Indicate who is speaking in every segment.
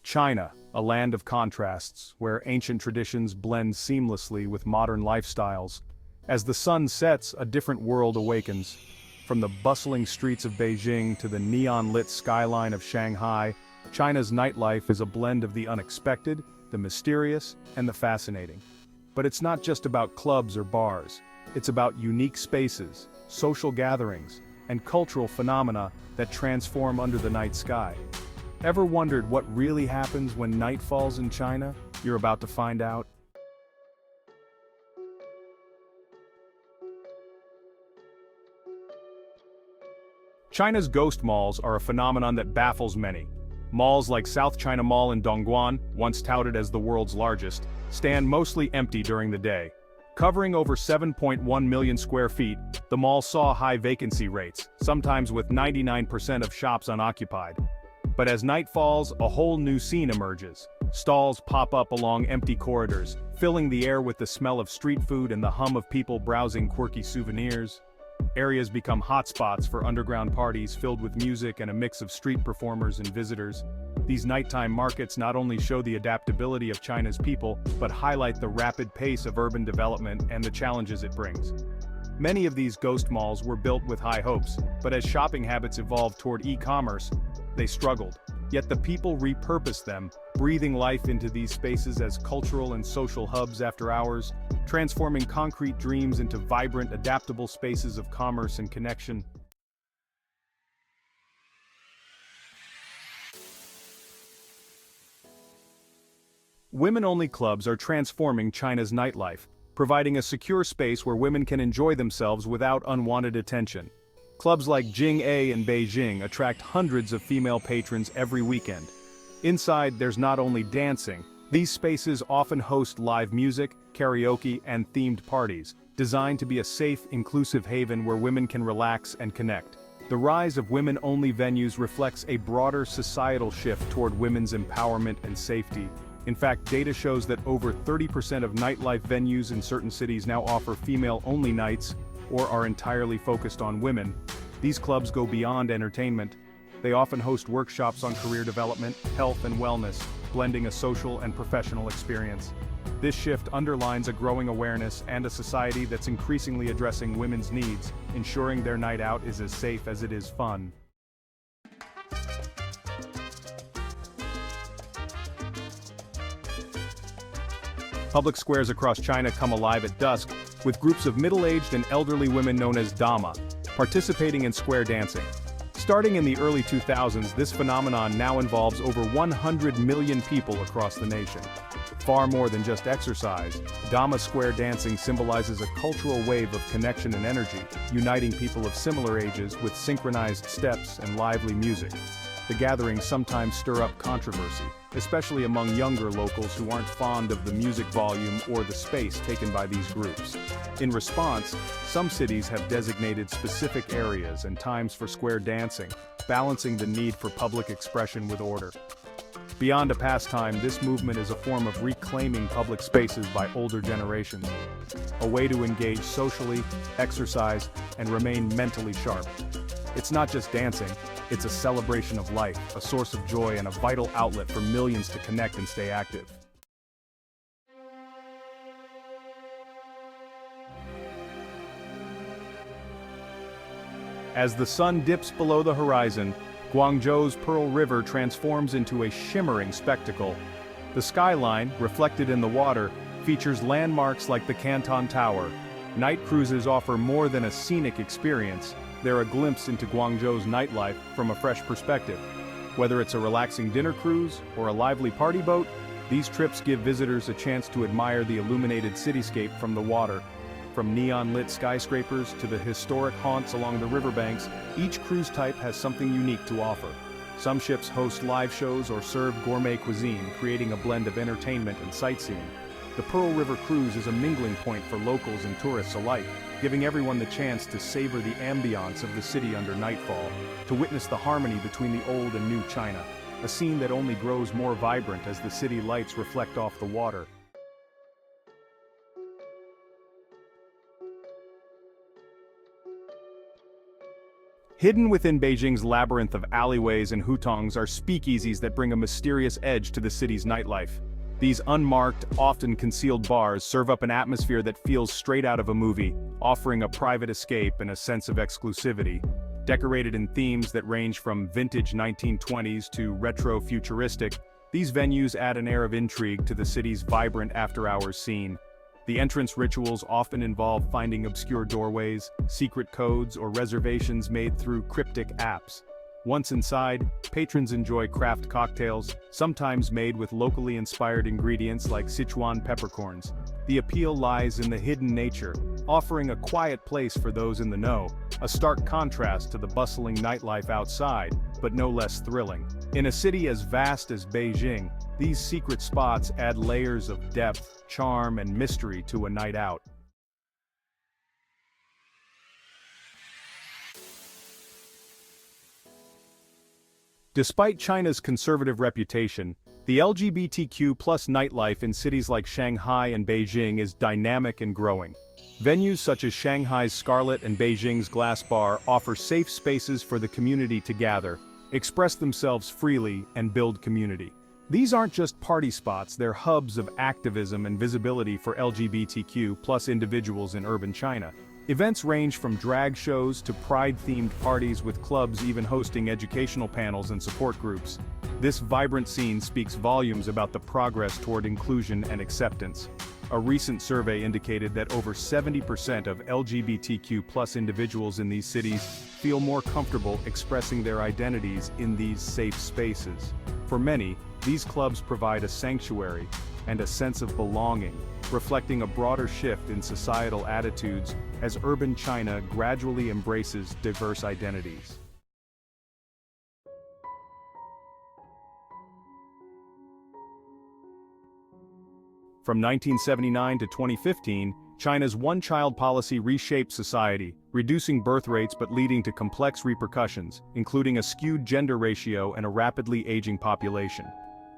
Speaker 1: China, a land of contrasts, where ancient traditions blend seamlessly with modern lifestyles. As the sun sets, a different world awakens. From the bustling streets of Beijing to the neon-lit skyline of Shanghai, China's nightlife is a blend of the unexpected, the mysterious, and the fascinating. But it's not just about clubs or bars. It's about unique spaces, social gatherings, and cultural phenomena that transform under the night sky. Ever wondered what really happens when night falls in China? You're about to find out. China's ghost malls are a phenomenon that baffles many. Malls like South China Mall in Dongguan, once touted as the world's largest, stand mostly empty during the day. Covering over 7.1 million square feet, the mall saw high vacancy rates, sometimes with 99% of shops unoccupied. But as night falls, a whole new scene emerges. Stalls pop up along empty corridors, filling the air with the smell of street food and the hum of people browsing quirky souvenirs. Areas become hotspots for underground parties filled with music and a mix of street performers and visitors. These nighttime markets not only show the adaptability of China's people, but highlight the rapid pace of urban development and the challenges it brings. Many of these ghost malls were built with high hopes, but as shopping habits evolved toward e-commerce, they struggled. Yet the people repurposed them, breathing life into these spaces as cultural and social hubs after hours, transforming concrete dreams into vibrant, adaptable spaces of commerce and connection. Women-only clubs are transforming China's nightlife, providing a secure space where women can enjoy themselves without unwanted attention. Clubs like Jing-A in Beijing attract hundreds of female patrons every weekend. Inside, there's not only dancing, these spaces often host live music, karaoke, and themed parties, designed to be a safe, inclusive haven where women can relax and connect. The rise of women-only venues reflects a broader societal shift toward women's empowerment and safety. In fact, data shows that over 30% of nightlife venues in certain cities now offer female-only nights, or are entirely focused on women. These clubs go beyond entertainment. They often host workshops on career development, health and wellness, blending a social and professional experience. This shift underlines a growing awareness and a society that's increasingly addressing women's needs, ensuring their night out is as safe as it is fun. Public squares across China come alive at dusk, with groups of middle-aged and elderly women known as dama, participating in square dancing. Starting in the early 2000s, this phenomenon now involves over 100 million people across the nation. Far more than just exercise, dama square dancing symbolizes a cultural wave of connection and energy, uniting people of similar ages with synchronized steps and lively music. The gatherings sometimes stir up controversy, especially among younger locals who aren't fond of the music volume or the space taken by these groups. In response, some cities have designated specific areas and times for square dancing, balancing the need for public expression with order. Beyond a pastime, this movement is a form of reclaiming public spaces by older generations, a way to engage socially, exercise, and remain mentally sharp. It's not just dancing, it's a celebration of life, a source of joy, and a vital outlet for millions to connect and stay active. As the sun dips below the horizon, Guangzhou's Pearl River transforms into a shimmering spectacle. The skyline, reflected in the water, features landmarks like the Canton Tower. Night cruises offer more than a scenic experience. They're a glimpse into Guangzhou's nightlife from a fresh perspective. Whether it's a relaxing dinner cruise or a lively party boat, these trips give visitors a chance to admire the illuminated cityscape from the water. From neon-lit skyscrapers to the historic haunts along the riverbanks, each cruise type has something unique to offer. Some ships host live shows or serve gourmet cuisine, creating a blend of entertainment and sightseeing. The Pearl River Cruise is a mingling point for locals and tourists alike, giving everyone the chance to savor the ambiance of the city under nightfall, to witness the harmony between the old and new China, a scene that only grows more vibrant as the city lights reflect off the water. Hidden within Beijing's labyrinth of alleyways and hutongs are speakeasies that bring a mysterious edge to the city's nightlife. These unmarked, often concealed bars serve up an atmosphere that feels straight out of a movie, offering a private escape and a sense of exclusivity. Decorated in themes that range from vintage 1920s to retro-futuristic, these venues add an air of intrigue to the city's vibrant after-hours scene. The entrance rituals often involve finding obscure doorways, secret codes, or reservations made through cryptic apps. Once inside, patrons enjoy craft cocktails, sometimes made with locally inspired ingredients like Sichuan peppercorns. The appeal lies in the hidden nature, offering a quiet place for those in the know, a stark contrast to the bustling nightlife outside, but no less thrilling. In a city as vast as Beijing, these secret spots add layers of depth, charm, and mystery to a night out. Despite China's conservative reputation, the LGBTQ+ nightlife in cities like Shanghai and Beijing is dynamic and growing. Venues such as Shanghai's Scarlet and Beijing's Glass Bar offer safe spaces for the community to gather, express themselves freely, and build community. These aren't just party spots, they're hubs of activism and visibility for LGBTQ+ individuals in urban China. Events range from drag shows to pride-themed parties, with clubs even hosting educational panels and support groups. This vibrant scene speaks volumes about the progress toward inclusion and acceptance. A recent survey indicated that over 70% of LGBTQ+ individuals in these cities feel more comfortable expressing their identities in these safe spaces. For many, these clubs provide a sanctuary and a sense of belonging, reflecting a broader shift in societal attitudes as urban China gradually embraces diverse identities. From 1979 to 2015, China's one-child policy reshaped society, reducing birth rates but leading to complex repercussions, including a skewed gender ratio and a rapidly aging population.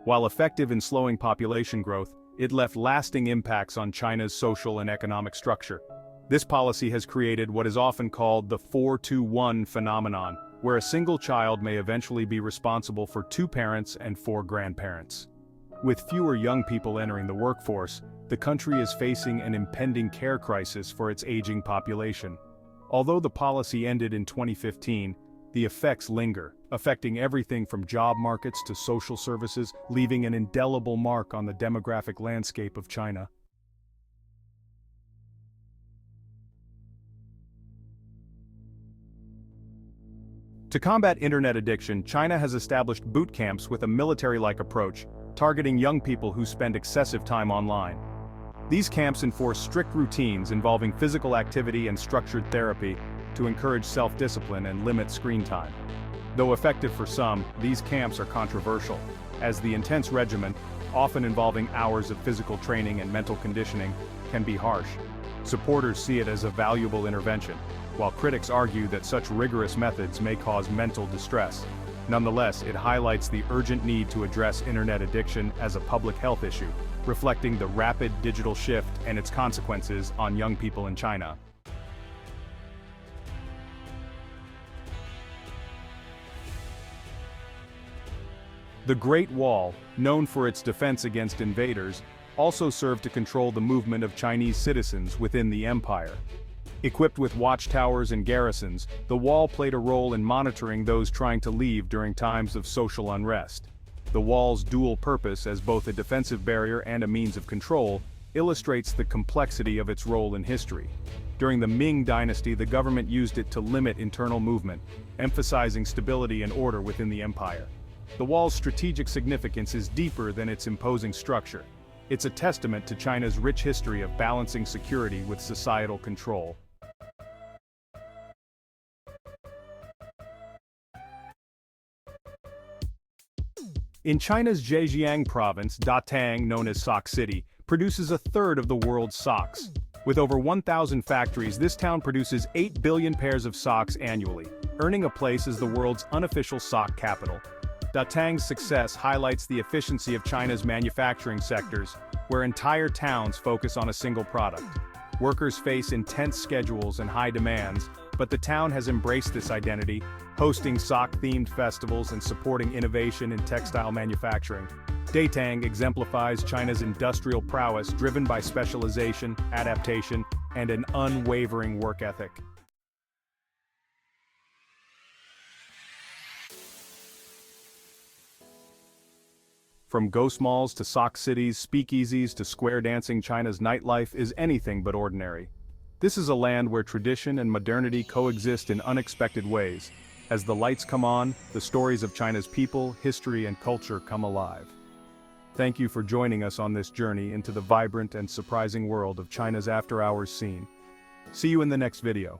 Speaker 1: While effective in slowing population growth, it left lasting impacts on China's social and economic structure. This policy has created what is often called the 4-to-1 phenomenon, where a single child may eventually be responsible for 2 parents and 4 grandparents. With fewer young people entering the workforce, the country is facing an impending care crisis for its aging population. Although the policy ended in 2015, the effects linger, affecting everything from job markets to social services, leaving an indelible mark on the demographic landscape of China. To combat internet addiction, China has established boot camps with a military-like approach, targeting young people who spend excessive time online. These camps enforce strict routines involving physical activity and structured therapy to encourage self-discipline and limit screen time. Though effective for some, these camps are controversial, as the intense regimen, often involving hours of physical training and mental conditioning, can be harsh. Supporters see it as a valuable intervention, while critics argue that such rigorous methods may cause mental distress. Nonetheless, it highlights the urgent need to address internet addiction as a public health issue, reflecting the rapid digital shift and its consequences on young people in China. The Great Wall, known for its defense against invaders, also served to control the movement of Chinese citizens within the empire. Equipped with watchtowers and garrisons, the wall played a role in monitoring those trying to leave during times of social unrest. The wall's dual purpose as both a defensive barrier and a means of control illustrates the complexity of its role in history. During the Ming Dynasty, the government used it to limit internal movement, emphasizing stability and order within the empire. The wall's strategic significance is deeper than its imposing structure. It's a testament to China's rich history of balancing security with societal control. In China's Zhejiang province, Datang, known as Sock City, produces a third of the world's socks. With over 1,000 factories, this town produces 8 billion pairs of socks annually, earning a place as the world's unofficial sock capital. Datang's success highlights the efficiency of China's manufacturing sectors, where entire towns focus on a single product. Workers face intense schedules and high demands, But the town has embraced this identity, hosting sock-themed festivals and supporting innovation in textile manufacturing. Datang exemplifies China's industrial prowess driven by specialization, adaptation, and an unwavering work ethic. From ghost malls to sock cities, speakeasies to square dancing, China's nightlife is anything but ordinary. This is a land where tradition and modernity coexist in unexpected ways. As the lights come on, the stories of China's people, history, and culture come alive. Thank you for joining us on this journey into the vibrant and surprising world of China's after-hours scene. See you in the next video.